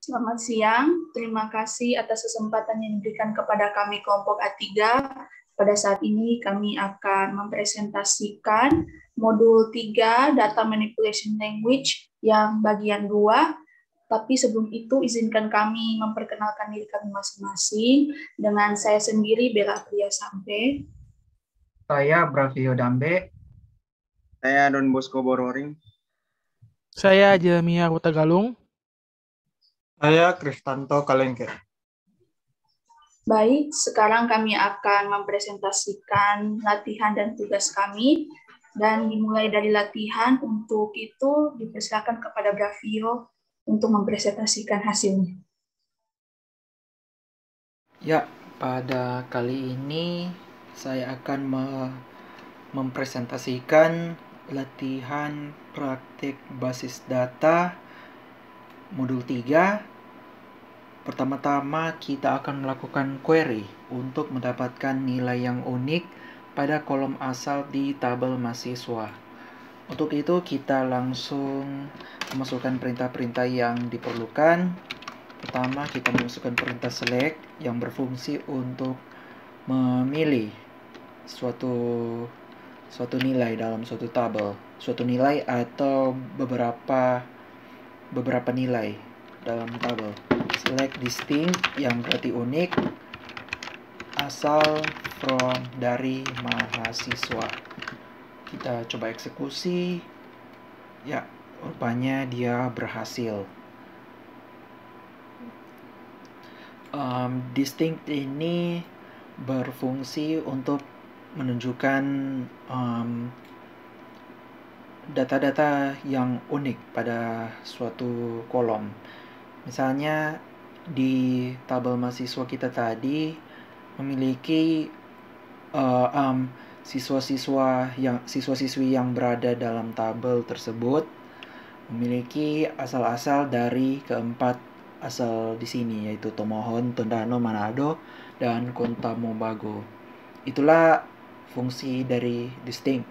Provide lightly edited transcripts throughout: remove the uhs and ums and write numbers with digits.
Selamat siang, terima kasih atas kesempatan yang diberikan kepada kami kelompok A3. Pada saat ini kami akan mempresentasikan modul 3 Data Manipulation Language yang bagian 2. Tapi sebelum itu izinkan kami memperkenalkan diri kami masing-masing dengan saya sendiri Bella Priya Sampe. Saya Bravio Dambe. Saya Don Bosco Bororing. Saya Jeremia Hutagalung. Saya Kristanto Kalengke. Baik, sekarang kami akan mempresentasikan latihan dan tugas kami. Dan dimulai dari latihan, untuk itu dipersilakan kepada Bravio untuk mempresentasikan hasilnya. Ya, pada kali ini saya akan mempresentasikan latihan praktik basis data modul 3. Pertama-tama kita akan melakukan query untuk mendapatkan nilai yang unik pada kolom asal di tabel mahasiswa. Untuk itu kita langsung memasukkan perintah-perintah yang diperlukan. Pertama, kita memasukkan perintah select yang berfungsi untuk memilih suatu nilai dalam suatu tabel, suatu nilai atau beberapa nilai dalam tabel. Select distinct yang berarti unik, asal from dari mahasiswa. Kita coba eksekusi. Ya, rupanya dia berhasil. Distinct ini berfungsi untuk menunjukkan data-data yang unik pada suatu kolom. Misalnya di tabel mahasiswa kita tadi memiliki siswa-siswi yang berada dalam tabel tersebut memiliki asal-asal dari keempat asal di sini, yaitu Tomohon, Tondano, Manado, dan Kota Mobago. Itulah fungsi dari distinct.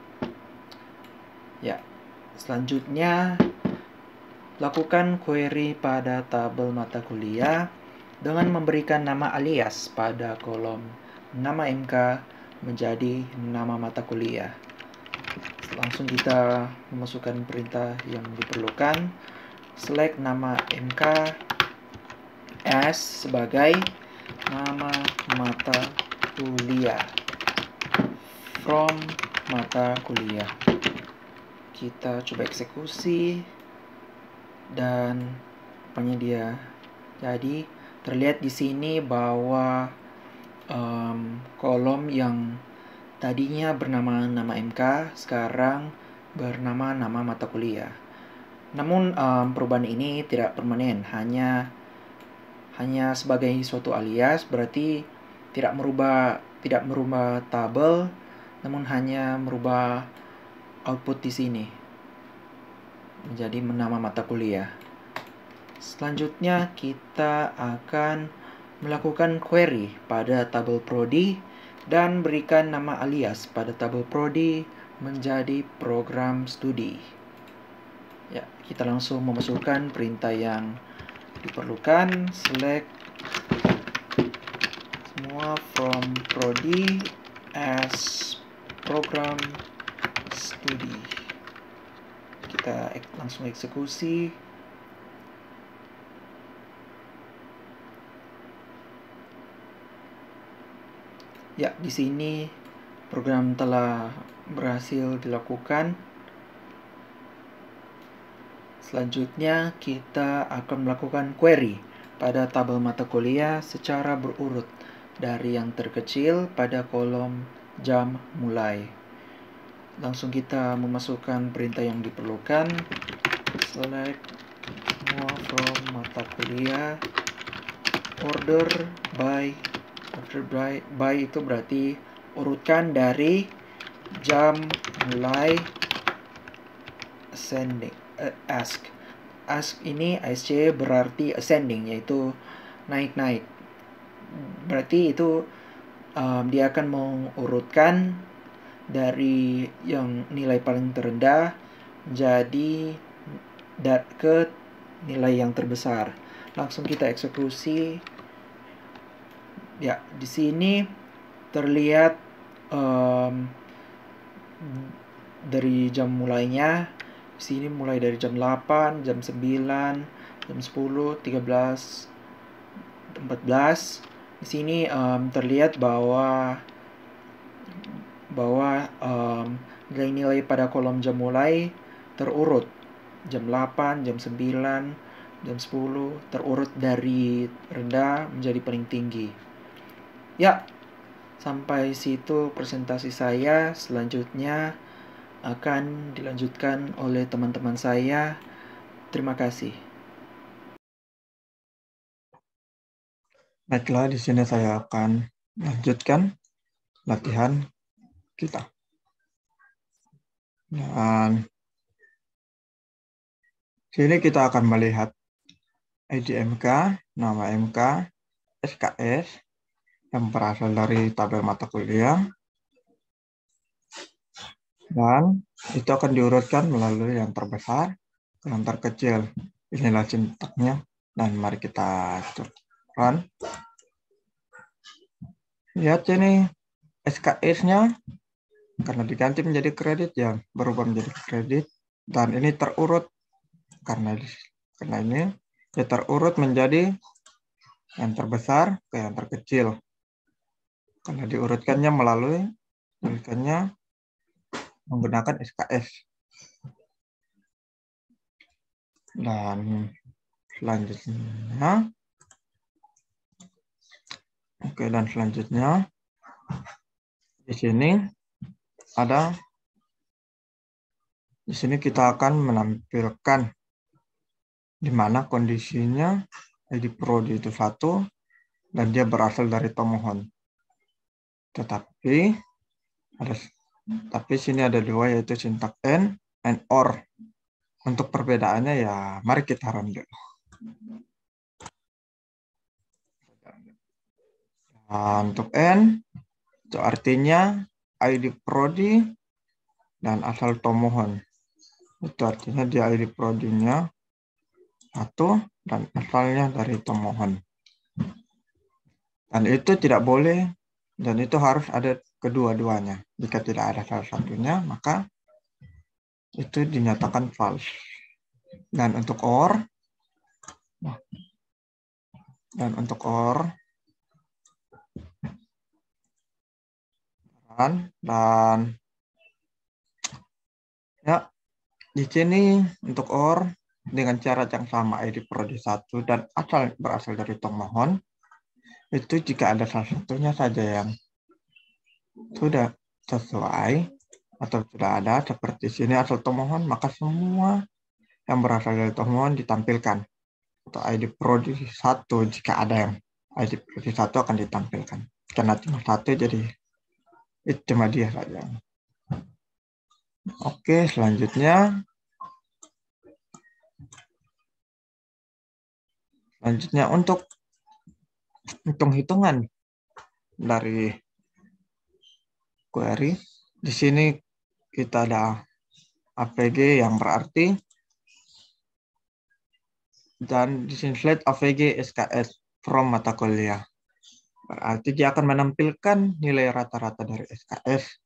Ya, selanjutnya lakukan query pada tabel mata kuliah dengan memberikan nama alias pada kolom nama MK menjadi nama mata kuliah. Langsung kita memasukkan perintah yang diperlukan. Select nama MK as sebagai nama mata kuliah from mata kuliah. Kita coba eksekusi dan rupanya dia jadi. Terlihat di sini bahwa kolom yang tadinya bernama nama MK sekarang bernama nama mata kuliah. Namun perubahan ini tidak permanen, hanya sebagai suatu alias, berarti tidak merubah tabel, namun hanya merubah output di sini menjadi nama mata kuliah. Selanjutnya kita akan melakukan query pada tabel prodi dan berikan nama alias pada tabel prodi menjadi program studi. Ya, kita langsung memasukkan perintah yang diperlukan. Select semua from prodi as program studi. Kita langsung eksekusi. Ya, di sini program telah berhasil dilakukan. Selanjutnya kita akan melakukan query pada tabel mata kuliah secara berurut dari yang terkecil pada kolom jam mulai. Langsung kita memasukkan perintah yang diperlukan. Select semua from mata kuliah. Order by itu berarti urutkan dari jam mulai ascending. Ask ini ASC berarti ascending, yaitu naik-naik. Berarti itu dia akan mengurutkan dari yang nilai paling terendah jadi ke nilai yang terbesar. langsung kita eksekusi. Ya, di sini terlihat dari jam mulainya. Di sini mulai dari jam 8, jam 9, jam 10, 13, 14. Di sini terlihat bahwa nilai-nilai pada kolom jam mulai terurut. Jam 8, jam 9, jam 10 terurut dari rendah menjadi paling tinggi. Ya, sampai situ presentasi saya. Selanjutnya akan dilanjutkan oleh teman-teman saya. Terima kasih. Baiklah, di sini saya akan lanjutkan latihan kita. Dan sini kita akan melihat ID MK, nama MK, SKS yang berasal dari tabel mata kuliah, dan itu akan diurutkan melalui yang terbesar ke yang terkecil. Inilah sintaknya, dan mari kita run. Lihat sini SKS-nya karena diganti menjadi kredit ya berubah menjadi kredit, dan ini terurut karena ini ya terurut menjadi yang terbesar ke yang terkecil karena diurutkannya melalui tulisannya menggunakan SKS. Dan selanjutnya, dan selanjutnya di sini kita akan menampilkan di mana kondisinya ID Prodi itu 1 dan dia berasal dari pemohon. Tetapi sini ada 2, yaitu sintak and or. Untuk perbedaannya ya mari kita run dulu. Nah, untuk N itu artinya ID Prodi dan asal pemohon. Itu artinya dia ID Prodinya 1 dan asalnya dari pemohon. Dan itu tidak boleh, dan itu harus ada kedua-duanya. Jika tidak ada salah satunya, maka itu dinyatakan false. Dan untuk OR, dan ya di sini untuk OR dengan cara yang sama ID Prodi 1 dan berasal dari pemohon, itu jika ada salah satunya saja yang sudah sesuai atau sudah ada seperti sini asal pemohon, maka semua yang berasal dari pemohon ditampilkan. Atau ID Prodi 1 jika ada yang ID Prodi 1 akan ditampilkan. Karena cuma 1 jadi itu cuma dia saja. Oke, selanjutnya untuk hitung-hitungan dari query, di sini kita ada AVG yang berarti, dan di sini slide AVG SKS from mata kuliah. Berarti dia akan menampilkan nilai rata-rata dari SKS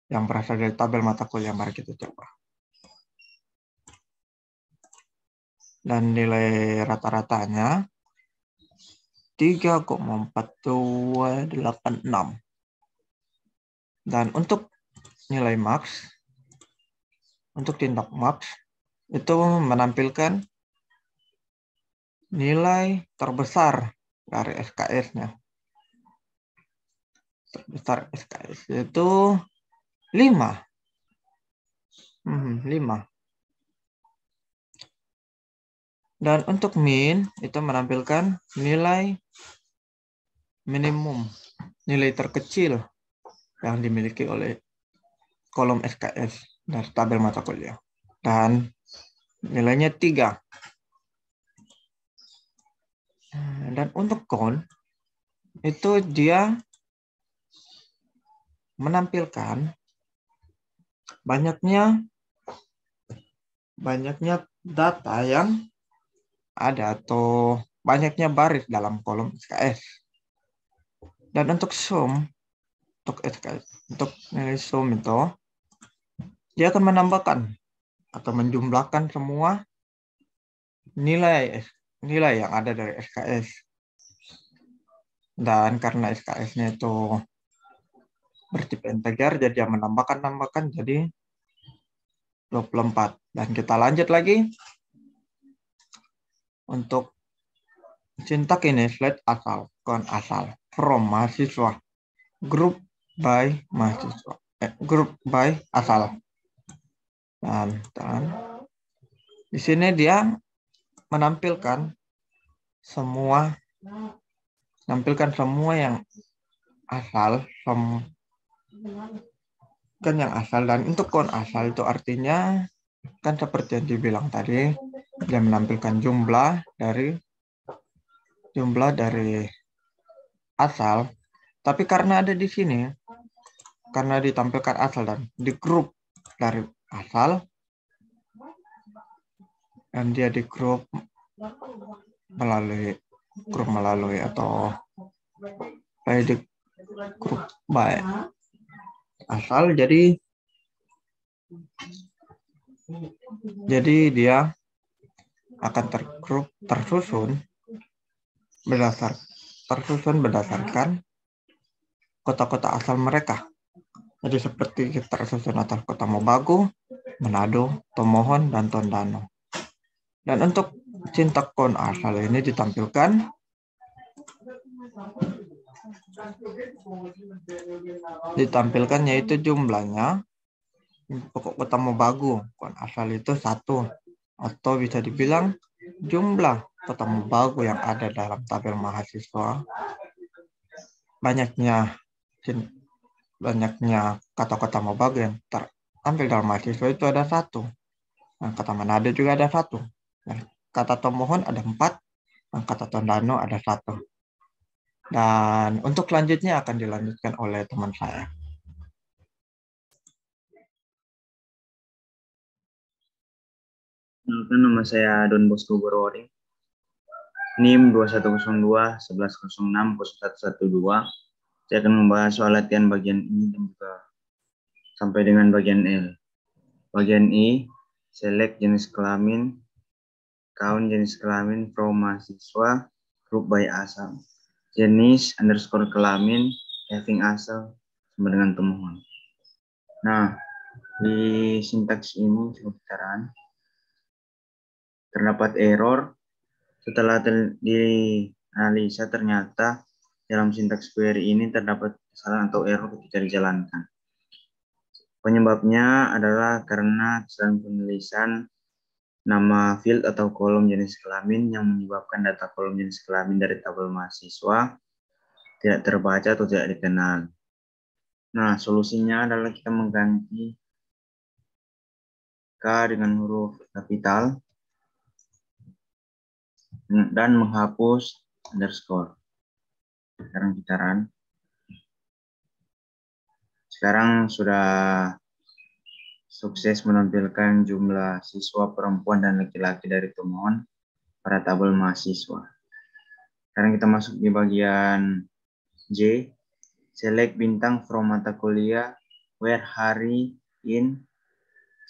yang berasal dari tabel mata kuliah. Mari kita coba. Dan nilai rata-ratanya 3,4286. Dan untuk nilai max, untuk tindak max, itu menampilkan nilai terbesar dari SKS-nya. Terbesar SKS itu 5. 5. Dan untuk min, itu menampilkan nilai minimum, nilai terkecil yang dimiliki oleh kolom SKS dari tabel mata kuliah. Dan nilainya 3. Dan untuk count, itu dia menampilkan banyaknya data yang ada atau banyaknya baris dalam kolom SKS. Dan untuk sum, untuk SKS, untuk nilai sum itu, dia akan menambahkan atau menjumlahkan semua nilai yang ada dari SKS. Dan karena SKS-nya itu bertipe integer, jadi dia menambahkan jadi 24. Dan kita lanjut lagi. Untuk sintak ini slide asal, kon asal, from mahasiswa, group by mahasiswa, group by asal. Dan di sini dia menampilkan semua yang asal, kan yang asal. Dan untuk kon asal itu artinya kan seperti yang dibilang tadi, dia menampilkan jumlah dari asal, tapi karena ada di sini, karena ditampilkan asal dan di grup dari asal, dan dia di grup melalui atau di grup by asal, jadi dia akan tersusun berdasarkan kota-kota asal mereka. Jadi seperti tersusun atas kota Mobagu, Manado, Tomohon, dan Tondano. Dan untuk sintak kon asal ini ditampilkan yaitu jumlahnya. Pokok kota Mobagu, kon asal itu 1, atau bisa dibilang jumlah kota Mobagu yang ada dalam tabel mahasiswa, banyaknya kata-kata Mobagu yang tertampil dalam mahasiswa itu ada 1. Dan kata Manado juga ada 1. Dan kata Tomohon ada 4. Dan kata Tondano ada 1. Dan untuk selanjutnya akan dilanjutkan oleh teman saya. Nama saya Don Bosco Borori. NIM 2102 1106 0112. Saya akan membahas soal latihan bagian I dan juga sampai dengan bagian L. Bagian I, select jenis kelamin, count jenis kelamin from mahasiswa, group by asal. Jenis underscore kelamin, having asal sama dengan temuan. Nah, di sintaks ini sekitaran terdapat error. Setelah dianalisa, ternyata dalam sintaks query ini terdapat kesalahan atau error ketika dijalankan. Penyebabnya adalah karena kesalahan penulisan nama field atau kolom jenis kelamin yang menyebabkan data kolom jenis kelamin dari tabel mahasiswa tidak terbaca atau tidak dikenal. Nah, solusinya adalah kita mengganti K dengan huruf kapital dan menghapus underscore. Sekarang sudah sukses menampilkan jumlah siswa perempuan dan laki-laki dari pemohon pada tabel mahasiswa. Sekarang kita masuk di bagian J. Select bintang from mata kuliah where hari in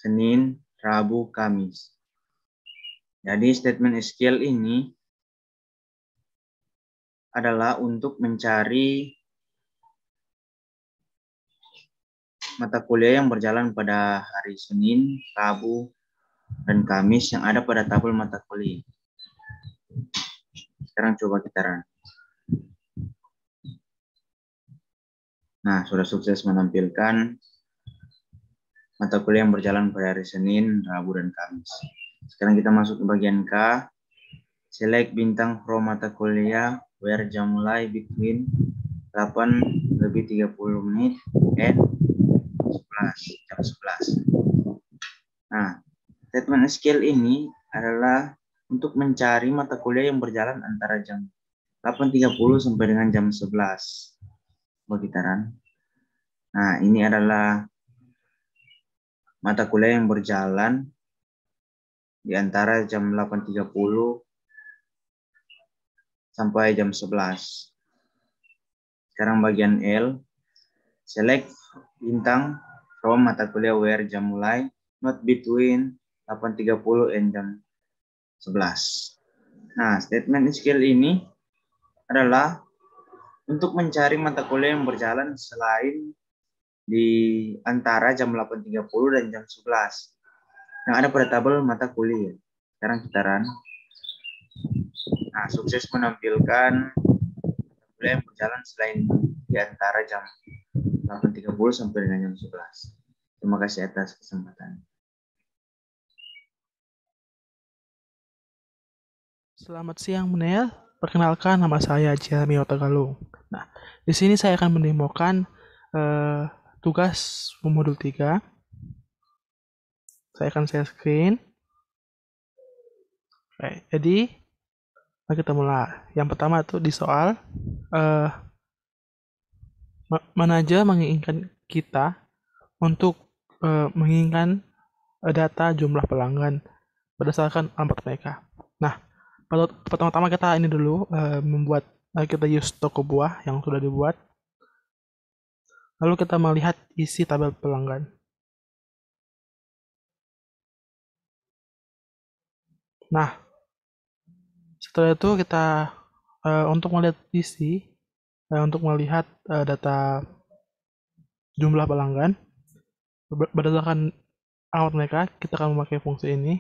Senin, Rabu, Kamis. Jadi statement SQL ini adalah untuk mencari mata kuliah yang berjalan pada hari Senin, Rabu, dan Kamis yang ada pada tabel mata kuliah. Sekarang coba kita run. Nah, sudah sukses menampilkan mata kuliah yang berjalan pada hari Senin, Rabu, dan Kamis. Sekarang kita masuk ke bagian K. Select bintang from mata kuliah where jam mulai between 8:30 and 11. Nah, statement SQL ini adalah untuk mencari mata kuliah yang berjalan antara jam 8.30 sampai dengan jam 11. Begitaran. Nah, ini adalah mata kuliah yang berjalan di antara jam 8.30 sampai jam 11. Sekarang bagian L, select bintang from mata kuliah where jam mulai, not between 8.30 and jam 11. Nah, statement skill ini adalah untuk mencari mata kuliah yang berjalan selain di antara jam 8.30 dan jam 11 yang ada pada tabel mata kuliah. Sekarang kita run. Nah, sukses menampilkan mata kuliah yang berjalan selain di antara jam 8.30 sampai dengan jam 11. Terima kasih atas kesempatan. Selamat siang, Munel. Perkenalkan, nama saya Jeremy Otagalung. Nah, di sini saya akan mendemokan tugas modul 3. Saya akan share screen. Oke, jadi mari kita mulai. Yang pertama itu di soal manajer menginginkan kita untuk menginginkan data jumlah pelanggan berdasarkan alamat mereka. Nah, pertama-tama kita ini dulu membuat kita use toko buah yang sudah dibuat. Lalu kita melihat isi tabel pelanggan. Nah, setelah itu kita untuk melihat isi, untuk melihat data jumlah pelanggan berdasarkan alamat mereka, kita akan memakai fungsi ini,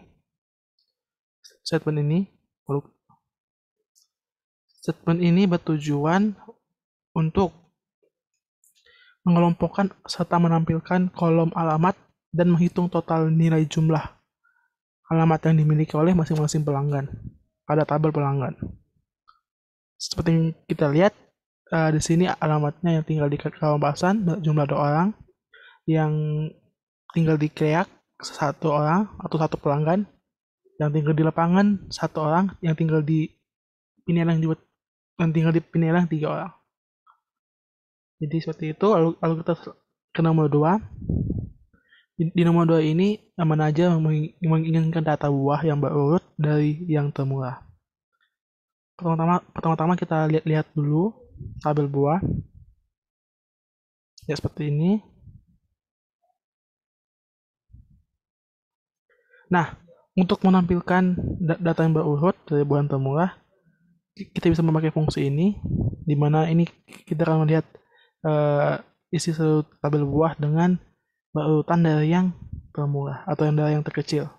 statement ini. Statement ini bertujuan untuk mengelompokkan serta menampilkan kolom alamat dan menghitung total nilai jumlah alamat yang dimiliki oleh masing-masing pelanggan pada tabel pelanggan. Seperti yang kita lihat di sini alamatnya yang tinggal di Kawasan jumlah 2 orang, yang tinggal di Kreak 1 orang atau 1 pelanggan, yang tinggal di lapangan 1 orang, yang tinggal di Pinelang juga, yang tinggal di Pinelang 3 orang. Jadi seperti itu. Lalu kita ke nomor 2. Di nomor 2 ini manajer menginginkan data buah yang berurut dari yang termurah. Pertama-tama kita lihat dulu tabel buah. Ya, seperti ini. Nah, untuk menampilkan data yang berurut dari buah yang termurah, kita bisa memakai fungsi ini, di mana ini kita akan melihat isi seluruh tabel buah dengan berurutan dari yang termurah atau dari yang terkecil.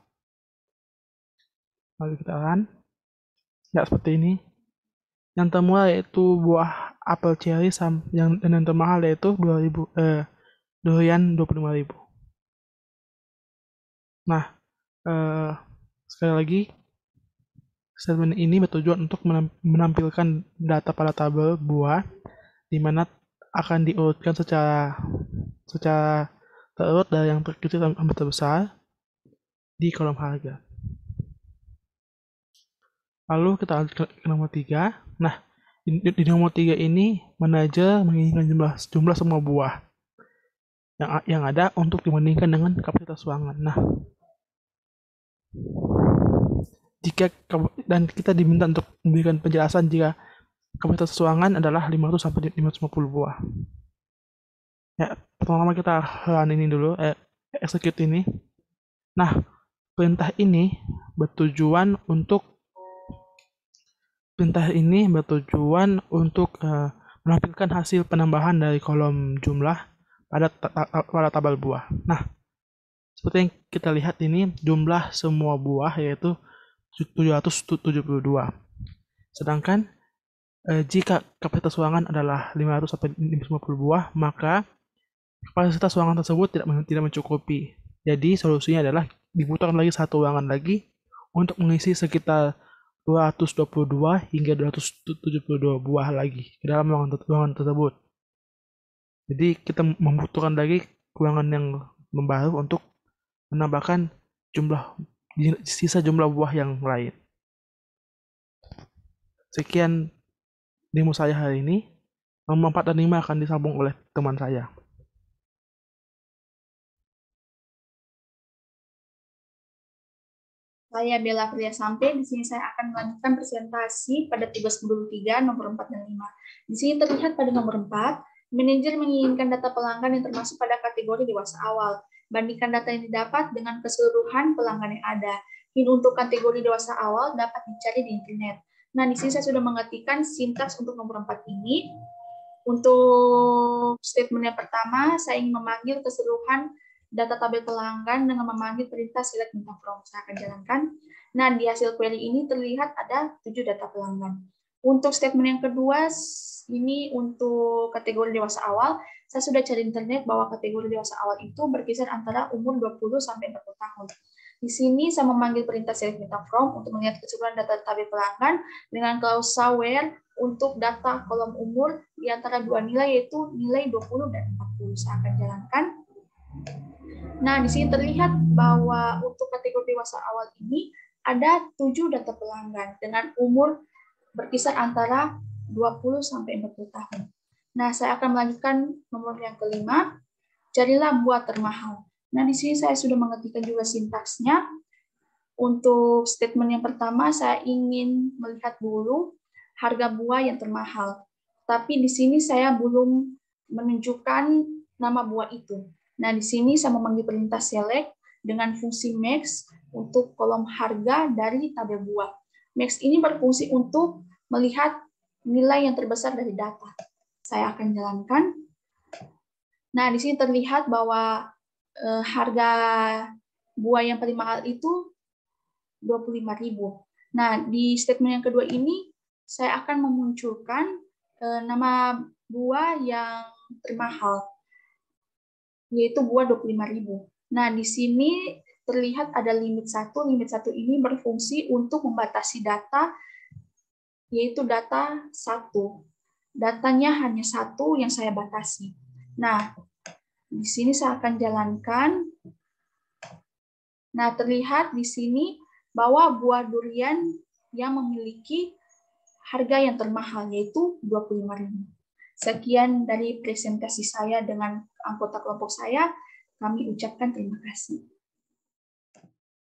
Mari kita run. Ya, seperti ini. Yang termurah yaitu buah apel cherry, dan yang termahal yaitu durian 25.000. Nah, sekali lagi, statement ini bertujuan untuk menampilkan data pada tabel buah, di mana akan diurutkan secara terurut dari yang terkecil sampai terbesar di kolom harga. Lalu kita lanjut ke nomor 3. Nah, di nomor 3 ini manajer menginginkan jumlah semua buah yang ada untuk dibandingkan dengan kapasitas ruangan. Nah, dan kita diminta untuk memberikan penjelasan jika kapasitas ruangan adalah 500 sampai 550 buah. Ya, pertama kita run ini dulu, execute ini. Nah, perintah ini bertujuan untuk menampilkan hasil penambahan dari kolom jumlah pada tabel buah. Nah, seperti yang kita lihat ini jumlah semua buah yaitu 772. Sedangkan jika kapasitas ruangan adalah 500 sampai 550 buah, maka kapasitas ruangan tersebut tidak mencukupi. Jadi solusinya adalah dibutuhkan lagi 1 ruangan lagi untuk mengisi sekitar 222 hingga 272 buah lagi ke dalam ruangan tersebut. Jadi kita membutuhkan lagi ruangan yang membaru untuk menambahkan sisa jumlah buah yang lain. Sekian demo saya hari ini. Nomor 4 dan 5 akan disambung oleh teman saya. Saya Bella Priyasampe. Di sini saya akan melanjutkan presentasi pada tugas modul 3 nomor 4 dan 5. Di sini terlihat pada nomor 4, manajer menginginkan data pelanggan yang termasuk pada kategori dewasa awal. Bandingkan data yang didapat dengan keseluruhan pelanggan yang ada. Ini untuk kategori dewasa awal dapat dicari di internet. Nah, di sini saya sudah mengetikkan sintaks untuk nomor 4 ini. Untuk statement yang pertama, saya ingin memanggil keseluruhan data tabel pelanggan dengan memanggil perintah select minta from. Saya akan jalankan. Nah, di hasil query ini terlihat ada 7 data pelanggan. Untuk statement yang kedua, ini untuk kategori dewasa awal, saya sudah cari internet bahwa kategori dewasa awal itu berkisar antara umur 20 sampai 40 tahun. Di sini saya memanggil perintah select minta from untuk melihat keseluruhan data tabel pelanggan dengan klausa where untuk data kolom umur di antara dua nilai, yaitu nilai 20 dan 40. Saya akan jalankan. Nah, di sini terlihat bahwa untuk kategori dewasa awal ini ada 7 data pelanggan dengan umur berkisar antara 20 sampai 40 tahun. Nah, saya akan melanjutkan nomor yang kelima, carilah buah termahal. Nah, di sini saya sudah mengetikkan juga sintaksnya. Untuk statement yang pertama, saya ingin melihat dulu harga buah yang termahal. Tapi di sini saya belum menunjukkan nama buah itu. Nah, di sini saya memanggil perintah select dengan fungsi max untuk kolom harga dari tabel buah. Max ini berfungsi untuk melihat nilai yang terbesar dari data. Saya akan jalankan. Nah, di sini terlihat bahwa harga buah yang paling mahal itu 25.000. Nah, di statement yang kedua ini saya akan memunculkan nama buah yang termahal, yaitu buah 25.000. Nah, di sini terlihat ada limit 1. Limit 1 ini berfungsi untuk membatasi data, yaitu data 1. Datanya hanya 1 yang saya batasi. Nah, di sini saya akan jalankan. Nah, terlihat di sini bahwa buah durian yang memiliki harga yang termahal, yaitu 25.000. Sekian dari presentasi saya dengan anggota kelompok saya. Kami ucapkan terima kasih.